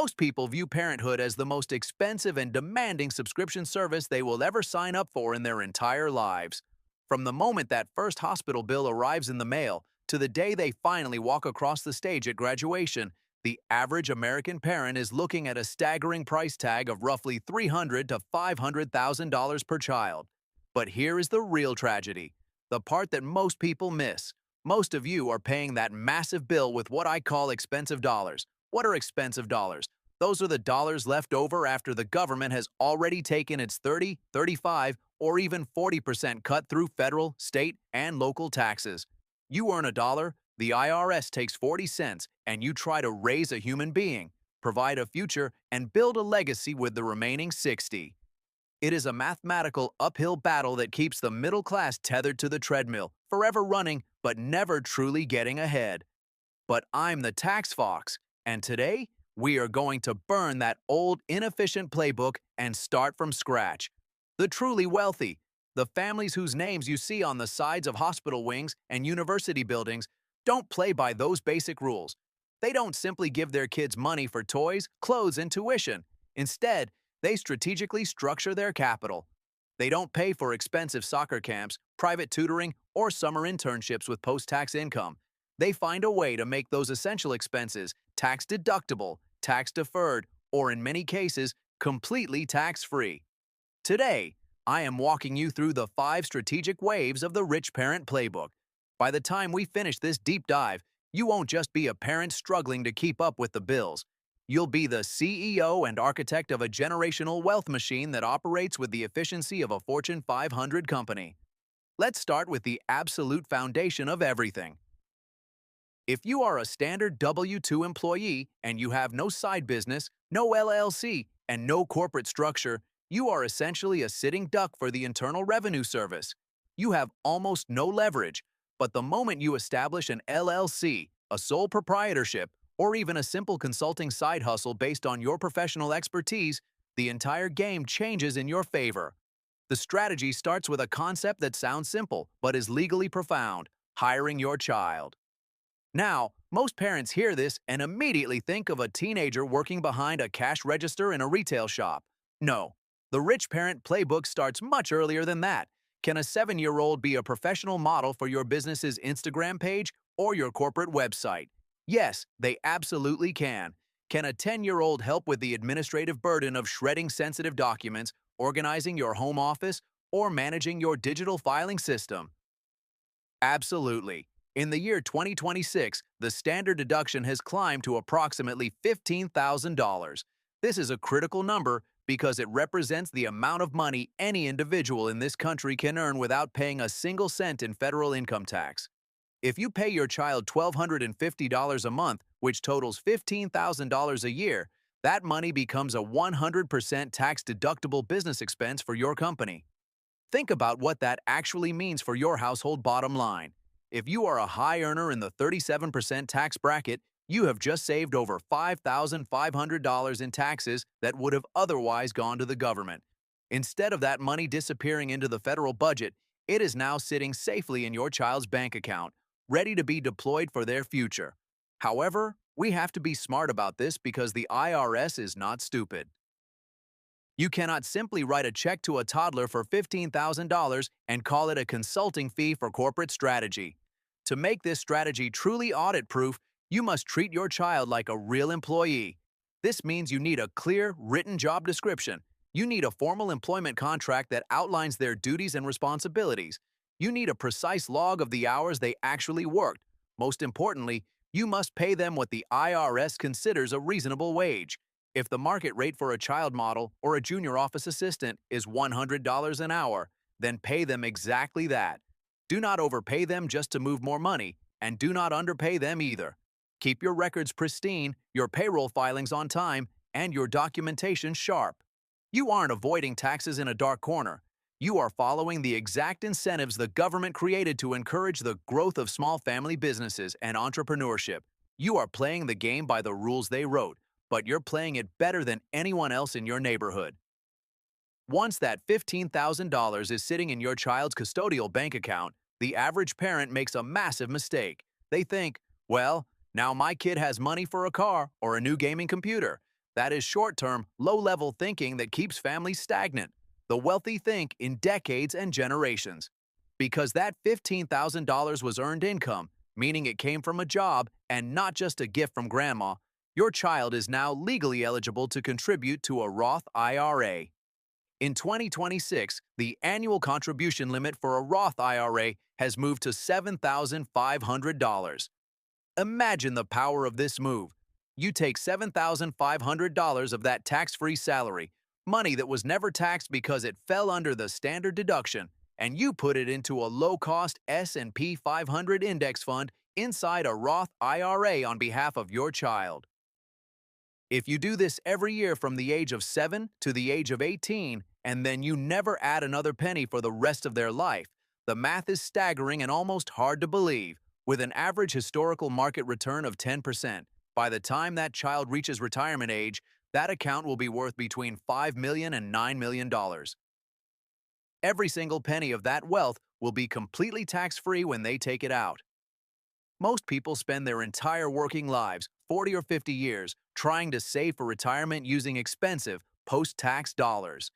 Most people view parenthood as the most expensive and demanding subscription service they will ever sign up for in their entire lives. From the moment that first hospital bill arrives in the mail to the day they finally walk across the stage at graduation, the average American parent is looking at a staggering price tag of roughly $300,000 to $500,000 per child. But here is the real tragedy, the part that most people miss. Most of you are paying that massive bill with what I call expensive dollars. What are expensive dollars? Those are the dollars left over after the government has already taken its 30, 35, or even 40% cut through federal, state, and local taxes. You earn a dollar, the IRS takes 40 cents, and you try to raise a human being, provide a future, and build a legacy with the remaining 60. It is a mathematical uphill battle that keeps the middle class tethered to the treadmill, forever running but never truly getting ahead. But I'm the tax fox, and today we are going to burn that old, inefficient playbook and start from scratch. The truly wealthy, the families whose names you see on the sides of hospital wings and university buildings, don't play by those basic rules. They don't simply give their kids money for toys, clothes, and tuition. Instead, they strategically structure their capital. They don't pay for expensive soccer camps, private tutoring, or summer internships with post-tax income. They find a way to make those essential expenses tax-deductible, tax-deferred, or in many cases, completely tax-free. Today, I am walking you through the 5 strategic waves of the rich parent playbook. By the time we finish this deep dive, you won't just be a parent struggling to keep up with the bills. You'll be the CEO and architect of a generational wealth machine that operates with the efficiency of a Fortune 500 company. Let's start with the absolute foundation of everything. If you are a standard W-2 employee and you have no side business, no LLC, and no corporate structure, you are essentially a sitting duck for the Internal Revenue Service. You have almost no leverage, but the moment you establish an LLC, a sole proprietorship, or even a simple consulting side hustle based on your professional expertise, the entire game changes in your favor. The strategy starts with a concept that sounds simple but is legally profound: hiring your child. Now, most parents hear this and immediately think of a teenager working behind a cash register in a retail shop. No, the rich parent playbook starts much earlier than that. Can a 7-year-old be a professional model for your business's Instagram page or your corporate website? Yes, they absolutely can. Can a 10-year-old help with the administrative burden of shredding sensitive documents, organizing your home office, or managing your digital filing system? Absolutely. In the year 2026, the standard deduction has climbed to approximately $15,000. This is a critical number because it represents the amount of money any individual in this country can earn without paying a single cent in federal income tax. If you pay your child $1,250 a month, which totals $15,000 a year, that money becomes a 100% tax-deductible business expense for your company. Think about what that actually means for your household bottom line. If you are a high earner in the 37% tax bracket, you have just saved over $5,500 in taxes that would have otherwise gone to the government. Instead of that money disappearing into the federal budget, it is now sitting safely in your child's bank account, ready to be deployed for their future. However, we have to be smart about this because the IRS is not stupid. You cannot simply write a check to a toddler for $15,000 and call it a consulting fee for corporate strategy. To make this strategy truly audit-proof, you must treat your child like a real employee. This means you need a clear, written job description. You need a formal employment contract that outlines their duties and responsibilities. You need a precise log of the hours they actually worked. Most importantly, you must pay them what the IRS considers a reasonable wage. If the market rate for a child model or a junior office assistant is $100 an hour, then pay them exactly that. Do not overpay them just to move more money, and do not underpay them either. Keep your records pristine, your payroll filings on time, and your documentation sharp. You aren't avoiding taxes in a dark corner. You are following the exact incentives the government created to encourage the growth of small family businesses and entrepreneurship. You are playing the game by the rules they wrote, but you're playing it better than anyone else in your neighborhood. Once that $15,000 is sitting in your child's custodial bank account, the average parent makes a massive mistake. They think, well, now my kid has money for a car or a new gaming computer. That is short-term, low-level thinking that keeps families stagnant. The wealthy think in decades and generations. Because that $15,000 was earned income, meaning it came from a job and not just a gift from grandma, your child is now legally eligible to contribute to a Roth IRA. In 2026, the annual contribution limit for a Roth IRA has moved to $7,500. Imagine the power of this move. You take $7,500 of that tax-free salary, money that was never taxed because it fell under the standard deduction, and you put it into a low-cost S&P 500 index fund inside a Roth IRA on behalf of your child. If you do this every year from the age of 7 to the age of 18, and then you never add another penny for the rest of their life, the math is staggering and almost hard to believe. With an average historical market return of 10%, by the time that child reaches retirement age, that account will be worth between $5 million and $9 million. Every single penny of that wealth will be completely tax-free when they take it out. Most people spend their entire working lives, 40 or 50 years, trying to save for retirement using expensive, post-tax dollars.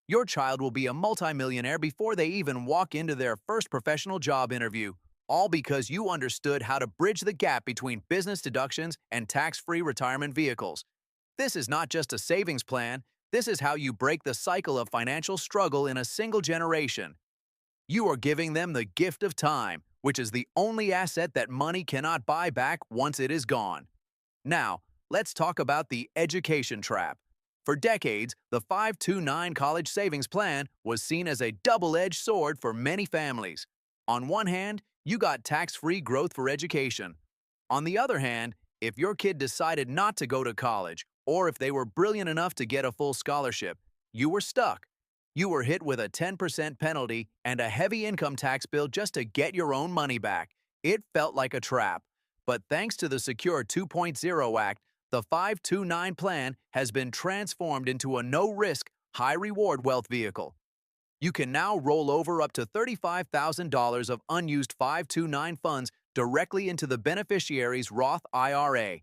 Your child will be a multimillionaire before they even walk into their first professional job interview, all because you understood how to bridge the gap between business deductions and tax-free retirement vehicles. This is not just a savings plan, this is how you break the cycle of financial struggle in a single generation. You are giving them the gift of time, which is the only asset that money cannot buy back once it is gone. Now, let's talk about the education trap. For decades, the 529 college savings plan was seen as a double-edged sword for many families. On one hand, you got tax-free growth for education. On the other hand, if your kid decided not to go to college, or if they were brilliant enough to get a full scholarship, you were stuck. You were hit with a 10% penalty and a heavy income tax bill just to get your own money back. It felt like a trap. But thanks to the Secure 2.0 Act, the 529 plan has been transformed into a no-risk, high-reward wealth vehicle. You can now roll over up to $35,000 of unused 529 funds directly into the beneficiary's Roth IRA.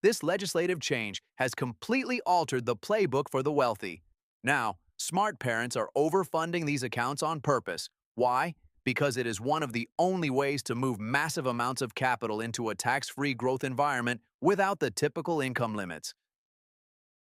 This legislative change has completely altered the playbook for the wealthy. Now, smart parents are overfunding these accounts on purpose. Why? Because it is one of the only ways to move massive amounts of capital into a tax-free growth environment without the typical income limits.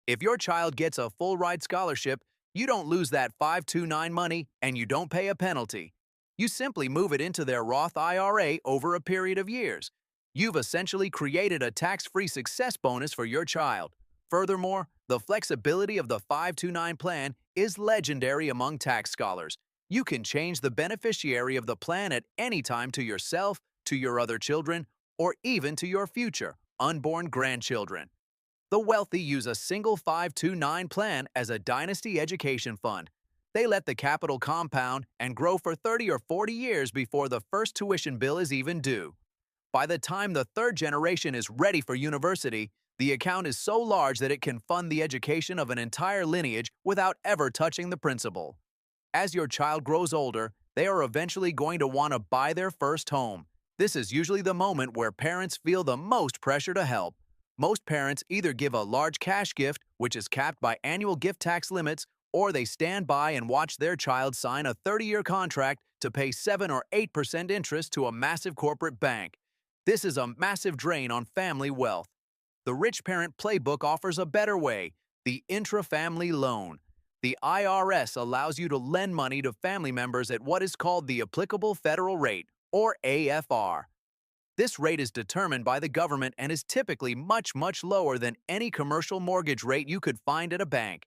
If your child gets a full-ride scholarship, you don't lose that 529 money and you don't pay a penalty. You simply move it into their Roth IRA over a period of years. You've essentially created a tax-free success bonus for your child. Furthermore, the flexibility of the 529 plan is legendary among tax scholars. You can change the beneficiary of the plan at any time to yourself, to your other children, or even to your future, unborn grandchildren. The wealthy use a single 529 plan as a dynasty education fund. They let the capital compound and grow for 30 or 40 years before the first tuition bill is even due. By the time the third generation is ready for university, the account is so large that it can fund the education of an entire lineage without ever touching the principal. As your child grows older, they are eventually going to want to buy their first home. This is usually the moment where parents feel the most pressure to help. Most parents either give a large cash gift, which is capped by annual gift tax limits, or they stand by and watch their child sign a 30-year contract to pay 7 or 8% interest to a massive corporate bank. This is a massive drain on family wealth. The Rich Parent Playbook offers a better way, the intra-family loan. The IRS allows you to lend money to family members at what is called the applicable federal rate, or AFR. This rate is determined by the government and is typically much, much lower than any commercial mortgage rate you could find at a bank.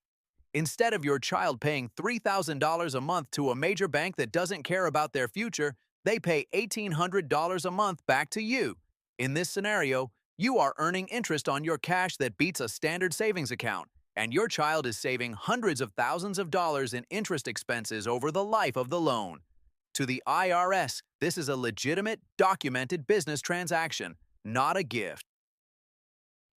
Instead of your child paying $3,000 a month to a major bank that doesn't care about their future, they pay $1,800 a month back to you. In this scenario, you are earning interest on your cash that beats a standard savings account, and your child is saving hundreds of thousands of dollars in interest expenses over the life of the loan. To the IRS, this is a legitimate, documented business transaction, not a gift.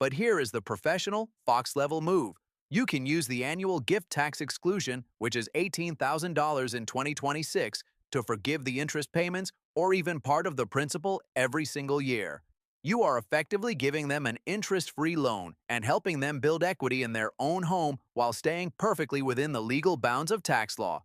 But here is the professional, Fox-level move. You can use the annual gift tax exclusion, which is $18,000 in 2026, to forgive the interest payments or even part of the principal every single year. You are effectively giving them an interest-free loan and helping them build equity in their own home while staying perfectly within the legal bounds of tax law.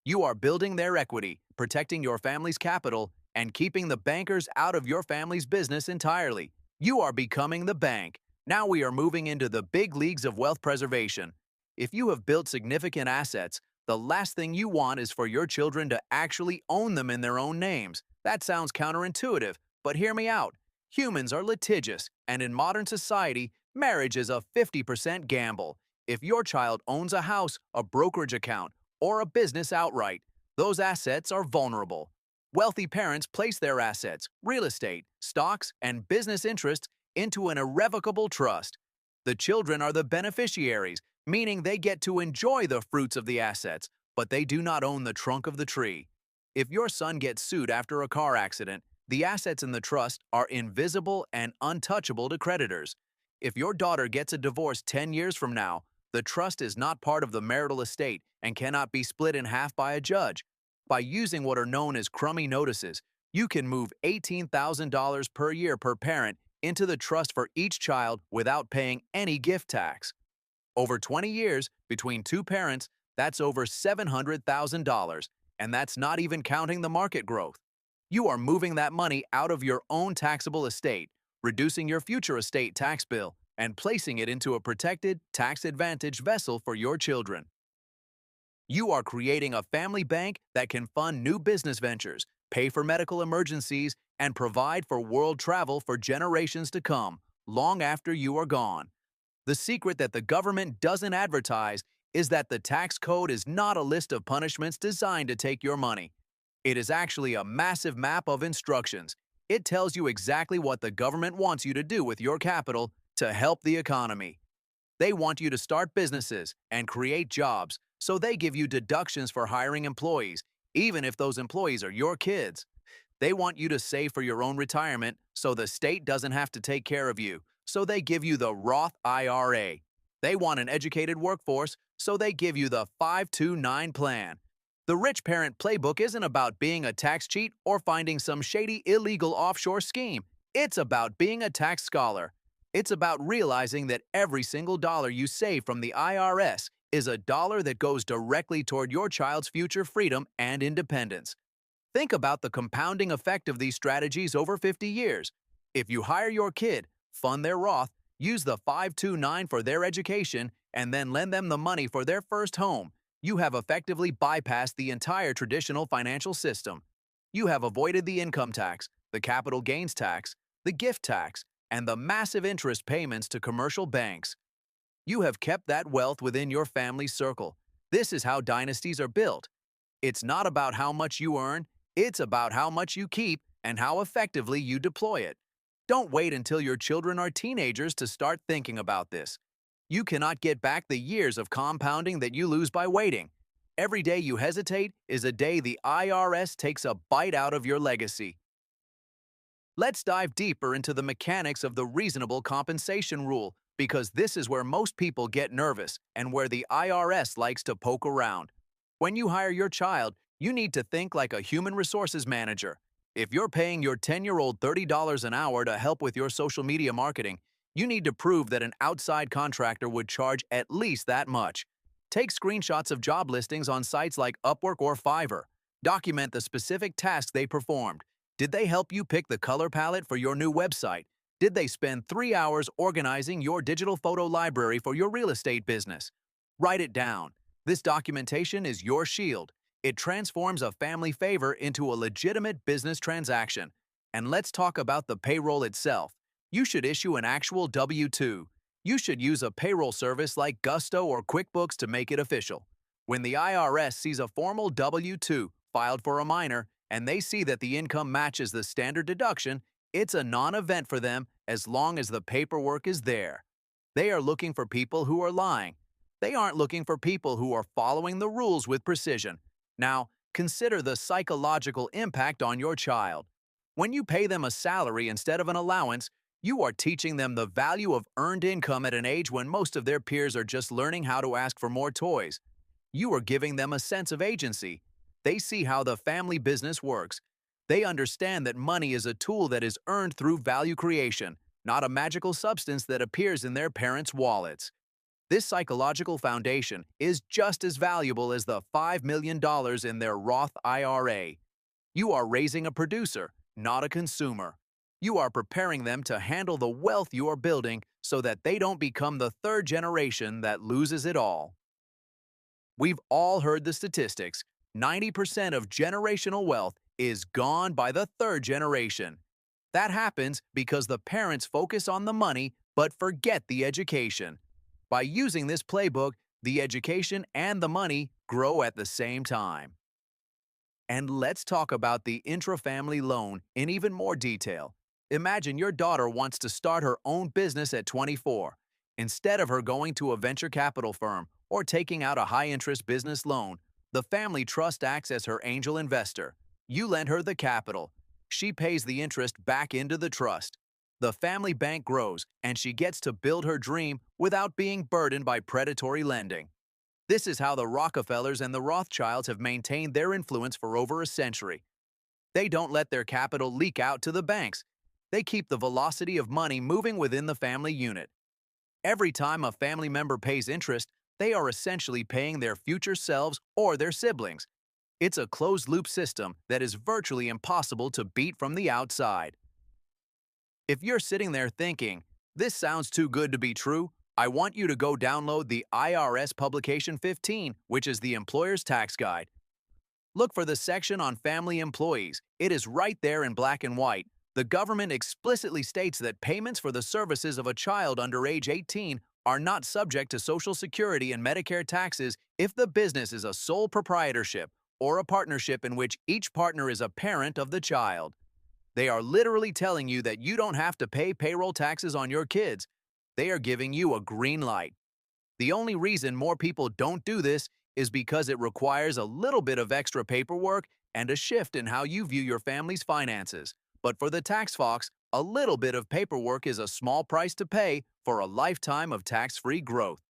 You are building their equity, protecting your family's capital, and keeping the bankers out of your family's business entirely. You are becoming the bank. Now we are moving into the big leagues of wealth preservation. If you have built significant assets, the last thing you want is for your children to actually own them in their own names. That sounds counterintuitive, but hear me out. Humans are litigious, and in modern society, marriage is a 50% gamble. If your child owns a house, a brokerage account, or a business outright, those assets are vulnerable. Wealthy parents place their assets, real estate, stocks, and business interests into an irrevocable trust. The children are the beneficiaries, meaning they get to enjoy the fruits of the assets, but they do not own the trunk of the tree. If your son gets sued after a car accident, the assets in the trust are invisible and untouchable to creditors. If your daughter gets a divorce 10 years from now, the trust is not part of the marital estate and cannot be split in half by a judge. By using what are known as crummy notices, you can move $18,000 per year per parent into the trust for each child without paying any gift tax. Over 20 years, between two parents, that's over $700,000, and that's not even counting the market growth. You are moving that money out of your own taxable estate, reducing your future estate tax bill, and placing it into a protected, tax-advantaged vessel for your children. You are creating a family bank that can fund new business ventures, pay for medical emergencies, and provide for world travel for generations to come, long after you are gone. The secret that the government doesn't advertise is that the tax code is not a list of punishments designed to take your money. It is actually a massive map of instructions. It tells you exactly what the government wants you to do with your capital to help the economy. They want you to start businesses and create jobs, so they give you deductions for hiring employees, even if those employees are your kids. They want you to save for your own retirement, so the state doesn't have to take care of you, so they give you the Roth IRA. They want an educated workforce, so they give you the 529 plan. The Rich Parent Playbook isn't about being a tax cheat or finding some shady illegal offshore scheme. It's about being a tax scholar. It's about realizing that every single dollar you save from the IRS is a dollar that goes directly toward your child's future freedom and independence. Think about the compounding effect of these strategies over 50 years. If you hire your kid, fund their Roth, use the 529 for their education, and then lend them the money for their first home, you have effectively bypassed the entire traditional financial system. You have avoided the income tax, the capital gains tax, the gift tax, and the massive interest payments to commercial banks. You have kept that wealth within your family's circle. This is how dynasties are built. It's not about how much you earn, it's about how much you keep and how effectively you deploy it. Don't wait until your children are teenagers to start thinking about this. You cannot get back the years of compounding that you lose by waiting. Every day you hesitate is a day the IRS takes a bite out of your legacy. Let's dive deeper into the mechanics of the reasonable compensation rule, because this is where most people get nervous and where the IRS likes to poke around. When you hire your child, you need to think like a human resources manager. If you're paying your 10-year-old $30 an hour to help with your social media marketing, you need to prove that an outside contractor would charge at least that much. Take screenshots of job listings on sites like Upwork or Fiverr. Document the specific tasks they performed. Did they help you pick the color palette for your new website? Did they spend 3 hours organizing your digital photo library for your real estate business? Write it down. This documentation is your shield. It transforms a family favor into a legitimate business transaction. And let's talk about the payroll itself. You should issue an actual W-2. You should use a payroll service like Gusto or QuickBooks to make it official. When the IRS sees a formal W-2 filed for a minor and they see that the income matches the standard deduction, it's a non-event for them as long as the paperwork is there. They are looking for people who are lying. They aren't looking for people who are following the rules with precision. Now, consider the psychological impact on your child. When you pay them a salary instead of an allowance, you are teaching them the value of earned income at an age when most of their peers are just learning how to ask for more toys. You are giving them a sense of agency. They see how the family business works. They understand that money is a tool that is earned through value creation, not a magical substance that appears in their parents' wallets. This psychological foundation is just as valuable as the $5 million in their Roth IRA. You are raising a producer, not a consumer. You are preparing them to handle the wealth you are building so that they don't become the third generation that loses it all. We've all heard the statistics. 90% of generational wealth is gone by the third generation. That happens because the parents focus on the money but forget the education. By using this playbook, the education and the money grow at the same time. And let's talk about the intra-family loan in even more detail. Imagine your daughter wants to start her own business at 24. Instead of her going to a venture capital firm or taking out a high-interest business loan, the family trust acts as her angel investor. You lend her the capital. She pays the interest back into the trust. The family bank grows, and she gets to build her dream without being burdened by predatory lending. This is how the Rockefellers and the Rothschilds have maintained their influence for over a century. They don't let their capital leak out to the banks. They keep the velocity of money moving within the family unit. Every time a family member pays interest, they are essentially paying their future selves or their siblings. It's a closed-loop system that is virtually impossible to beat from the outside. If you're sitting there thinking, this sounds too good to be true, I want you to go download the IRS Publication 15, which is the Employer's Tax Guide. Look for the section on family employees. It is right there in black and white. The government explicitly states that payments for the services of a child under age 18 are not subject to Social Security and Medicare taxes if the business is a sole proprietorship or a partnership in which each partner is a parent of the child. They are literally telling you that you don't have to pay payroll taxes on your kids. They are giving you a green light. The only reason more people don't do this is because it requires a little bit of extra paperwork and a shift in how you view your family's finances. But for the tax fox, a little bit of paperwork is a small price to pay for a lifetime of tax-free growth.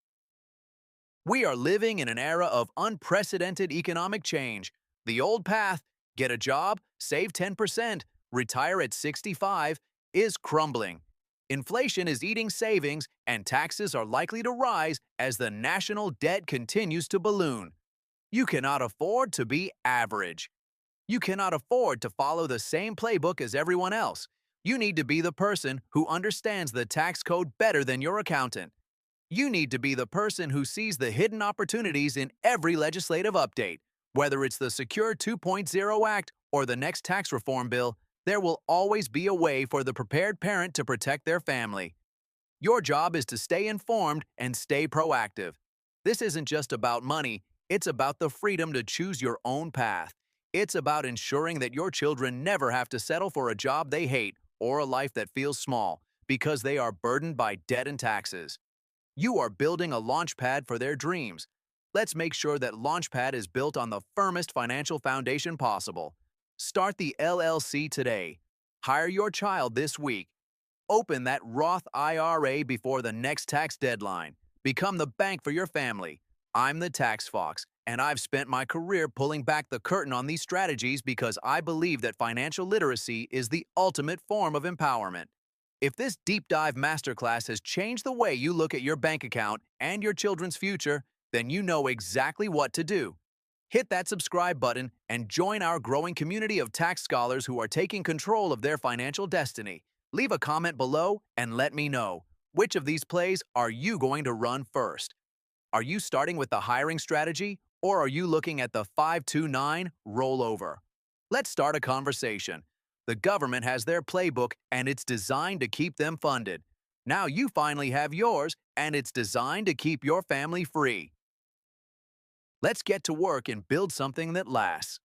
We are living in an era of unprecedented economic change. The old path, get a job, save 10%, retire at 65, is crumbling. Inflation is eating savings, and taxes are likely to rise as the national debt continues to balloon. You cannot afford to be average. You cannot afford to follow the same playbook as everyone else. You need to be the person who understands the tax code better than your accountant. You need to be the person who sees the hidden opportunities in every legislative update. Whether it's the Secure 2.0 Act or the next tax reform bill, there will always be a way for the prepared parent to protect their family. Your job is to stay informed and stay proactive. This isn't just about money, it's about the freedom to choose your own path. It's about ensuring that your children never have to settle for a job they hate or a life that feels small because they are burdened by debt and taxes. You are building a launchpad for their dreams. Let's make sure that Launchpad is built on the firmest financial foundation possible. Start the LLC today. Hire your child this week. Open that Roth IRA before the next tax deadline. Become the bank for your family. I'm the Tax Fox, and I've spent my career pulling back the curtain on these strategies because I believe that financial literacy is the ultimate form of empowerment. If this deep dive masterclass has changed the way you look at your bank account and your children's future, then you know exactly what to do. Hit that subscribe button and join our growing community of tax scholars who are taking control of their financial destiny. Leave a comment below and let me know, which of these plays are you going to run first? Are you starting with the hiring strategy, or are you looking at the 529 rollover? Let's start a conversation. The government has their playbook, and it's designed to keep them funded. Now you finally have yours, and it's designed to keep your family free. Let's get to work and build something that lasts.